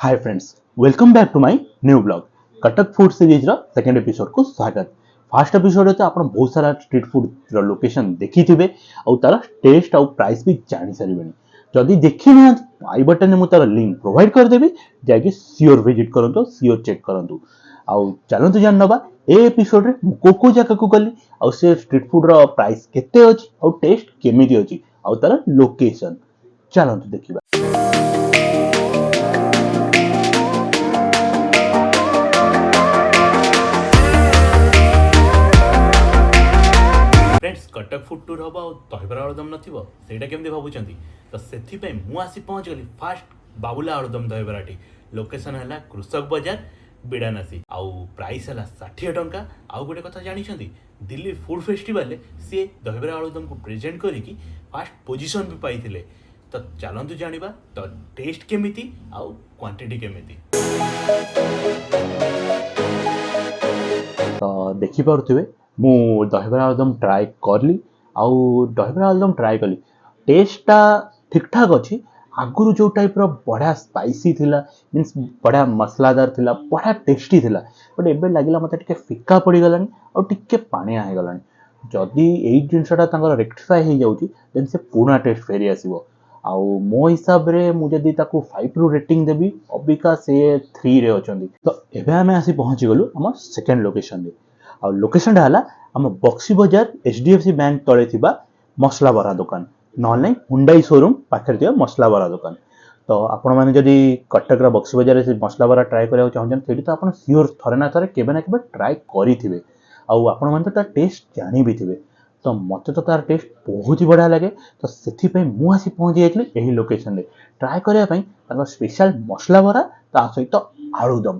Hi friends, welcome back to my new blog. Cuttack food series रो second episode को स्वागत। First episode तो आपण बहुत सारा स्ट्रीट फूड रो लोकेशन देखि थिबे और तार टेस्ट और प्राइस भी जानि सारिबेनी। जदी देखि ना आई बटन में मु तार लिंक प्रोवाइड कर देबी, जाके सियोर विजिट करंतो, सियोर चेक करंतु। आउ चलंतु जान नबा ए एपिसोड रे को को जगह को गली और से स्ट्रीट फूड रो प्राइस केते अछि और टेस्ट केमिति अछि और तार लोकेशन। चलंतु देखिबा। फ्रेंड्स, कटक फूड टूर हम दहीबरा आलुदम नथिबो सेटा केमती भाबुचंती तो सेथि पे मु आसी पहुंच गली फास्ट बाबुला आलुदम दहीबराटी। लोकेशन है कृषक बाजार बिड़ानासी आउ प्राइस है 60 टंका। आउ गोटे कथा जानी दिल्ली फूड फेस्टिवल सी दहीबरा आलुदम को प्रेजेंट करिकी फास्ट पोजीशन भी पाई। तो चलतु जानिबा तो टेस्ट केमिति आउ क्वांटिटी केमिति। तो देखि पारुथिबे मु दहीबरा आलुदम ट्राए करली आउ दहीबरा आलुदम ट्राए कली। टेस्टा ठीक ठाक अच्छी। आगुरु जो टाइप रो बड़ा स्पाइसी थिला, मींस बड़ा मसलादार थिला, बड़ा टेस्टी थिला, बट एबे लागिला मते टिके फिक्का पड़ी गलानी और टिके पानिया हे गलानी। जदी एई जिंसटा तांगर रेक्टिफाई हे जाउची देन से पुना टेस्ट फेरी आसीबो। आउ मो हिसाब रे मु जदी ताकू 5 रु रेटिंग देबी, अबिका से 3 रे अचंदी। तो एबे हमें आसी पहुंची गलु हमर सेकंड लोकेशन रे। आ लोकेशन है आम बक्सी बजार एचडीएफसी बैंक तले थिबा मसला बरा दुकान, नॉन हुंडई शोरूम पाखे थिबा मसला बरा दुकान। तो आपण माने जदी कटक रा बक्सी बजार से मसला बरा ट्राई करया चाहछन सेठी तो आपण सियोर थरे ना थरे केबे ना केबे ट्राई करिथिबे आउ आपण माने तो तार टेस्ट जानि भी थिबे। तो मते तो तार टेस्ट बहुत ही बढ़िया लगे। तो सेथि पे मु आसी पहुंची जाइतली एही लोकेशन रे ट्राई करया पई तार स्पेशल मसला बरा ता सहित आलुदम।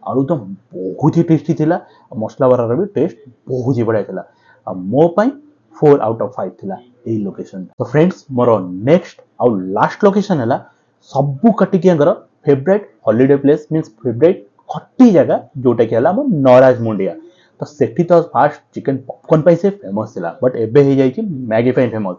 आलुदम बहुत ही टेस्टी थिला, मसला बरार भी टेस्ट बहुत ही बढ़िया थिला। मो पाई 4 आउट ऑफ 5 थिला एई लोकेशन। तो फ्रेंड्स, मोर नेक्स्ट आउ लास्ट लोकेशन है सबु कटिकियांगर favourite holiday place, means favourite खट्टी जगह जोटा कि हम नराज मुंडिया। तो सेठी तो फास्ट चिकन पॉपकॉर्न पाई से फेमस थिला, बट एबे हे जाई कि मैगी पाई फेमस।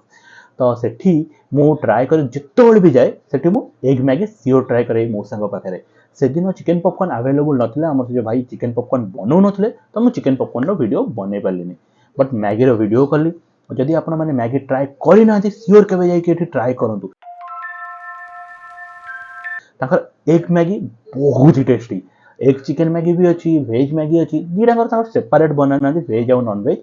तो सेठी मु ट्राई कर जितोल भी जाए सेठी मु एग मैगी सियोर ट्राई करे मो संग पाखरे। से दिन चिकन पॉपकॉर्न अवेलेबल नथिला, हमर जो भाई चिकन पॉपकॉर्न बनौ नथिले, तो मु चिकन पॉपकॉर्न रो वीडियो बने पालिनी, बट मैगी रो वीडियो करली। जदि आपण माने मैगी ट्राई करि ना सियोर केबे जाई कि एठी ट्राई करंतु। ताकर एग मैगी बहुत ही टेस्टी। एग चिकन मैगी भी अच्छी, वेज मैगी अच्छी, दीटांगर ताकर सेपरेट बना ना वेज और नॉन वेज।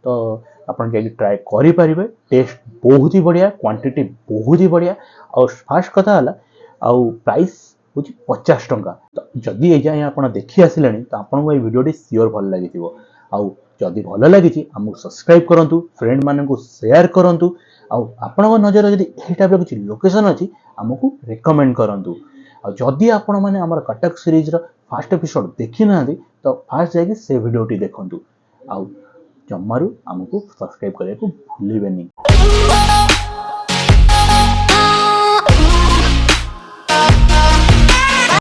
तो आपण जाई ट्राई करि परिबे। टेस्ट बहुत ही बढ़िया, क्वांटिटी बहुत ही बढ़िया और फास्ट कथा हला आउ प्राइस होची 50 टंका। तो जदि ए जाय आपण देखि आसिलानी तो आपण को ए वीडियोटी सियोर भल लागिथिबो। आउ जदि भल लागिछि हमहु सब्सक्राइब करंतु, फ्रेंड मानन को शेयर करंतु, आउ आपण को नजर जदि एही टाइप रो किछि लोकेशन अछि हमकु रेकमेंड करंतु। आ जदि आपण माने हमर Cuttack series row first episode देखि नांदी तो फास्ट जाके से वीडियोटी देखंतु। आउ जम्मारू हमकु सब्सक्राइब करने को भूलिबेनी।